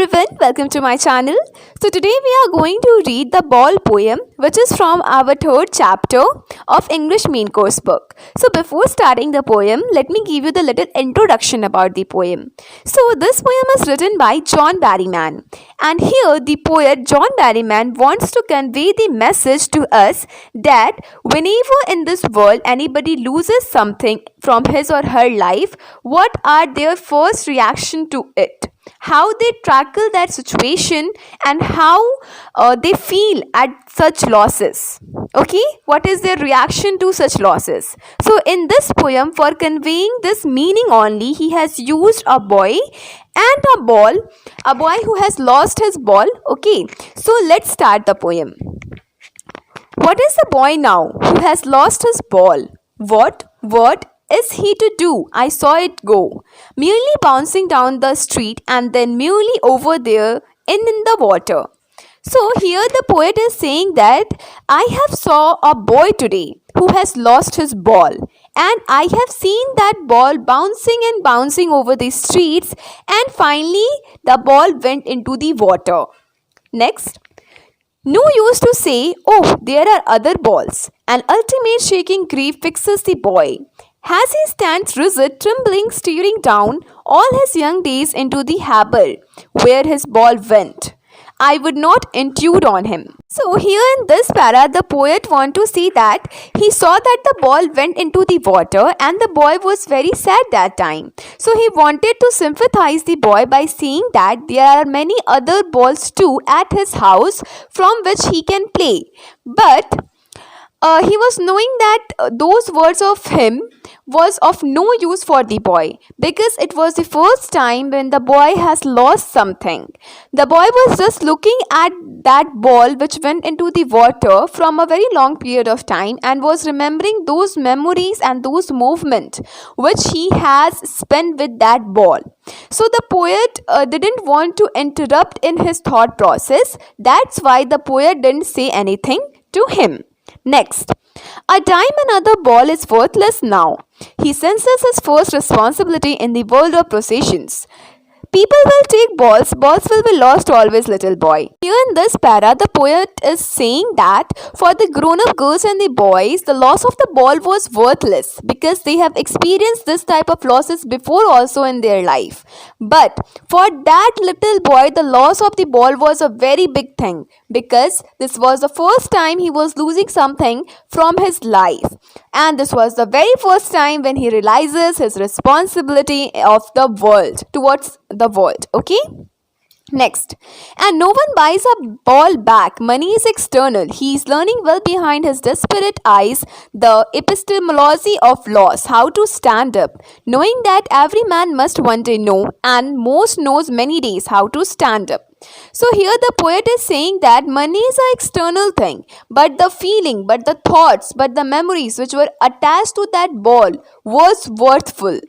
everyone, welcome to my channel. So today we are going to read the ball poem which is from our third chapter of English main course book. So before starting the poem, let me give you the little introduction about the poem. So this poem is written by John Berryman, and here the poet John Berryman wants to convey the message to us that whenever in this world anybody loses something from his or her life, what are their first reaction to it, how they tackle that situation, and how they feel at such losses. Okay, what is their reaction to such losses? So in this poem, for conveying this meaning only, he has used a boy and a ball, a boy who has lost his ball. Okay, so let's start the poem. What is the boy now who has lost his ball? What is he to do? I saw it go, merely bouncing down the street and then merely over there in the water. So here the poet is saying that I have saw a boy today who has lost his ball, and I have seen that ball bouncing and bouncing over the streets, and finally the ball went into the water. Next. No use to say, oh, there are other balls. An ultimate shaking grief fixes the boy. As he stands rigid, trembling, staring down all his young days into the harbor where his ball went, I would not intrude on him. So here in this para, the poet want to see that he saw that the ball went into the water and the boy was very sad that time. So he wanted to sympathize the boy by saying that there are many other balls too at his house from which he can play. But he was knowing that those words of him was of no use for the boy, because it was the first time when the boy has lost something. The boy was just looking at that ball which went into the water from a very long period of time and was remembering those memories and those movements which he has spent with that ball. So the poet didn't want to interrupt in his thought process. That's why the poet didn't say anything to him. Next, a dime another ball is worthless now. He senses his first responsibility in the world of possessions. People will take balls will be lost always, little boy. Here in this para, the poet is saying that for the grown-up girls and the boys, the loss of the ball was worthless because they have experienced this type of losses before also in their life. But for that little boy, the loss of the ball was a very big thing because this was the first time he was losing something from his life. And this was the very first time when he realizes his responsibility of the world towards the world. Okay. Next, and no one buys a ball back. Money is external. He is learning well behind his desperate eyes the epistemology of loss, how to stand up, knowing that every man must one day know, and most knows many days how to stand up. So here the poet is saying that money is an external thing, but the feeling, but the thoughts, but the memories which were attached to that ball was worthful.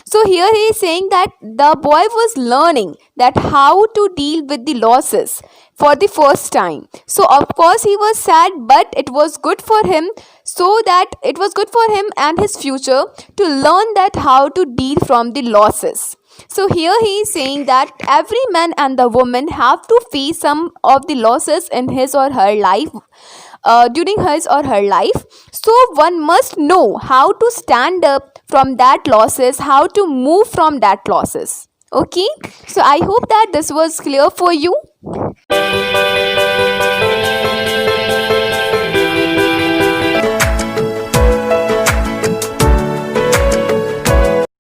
So here he is saying that the boy was learning that how to deal with the losses for the first time. So of course he was sad, but it was good for him, so that it was good for him and his future to learn that how to deal from the losses. So here he is saying that every man and the woman have to face some of the losses in his or her life. During his or her life, so one must know how to stand up from that losses, how to move from that losses. Okay, so I hope that this was clear for you.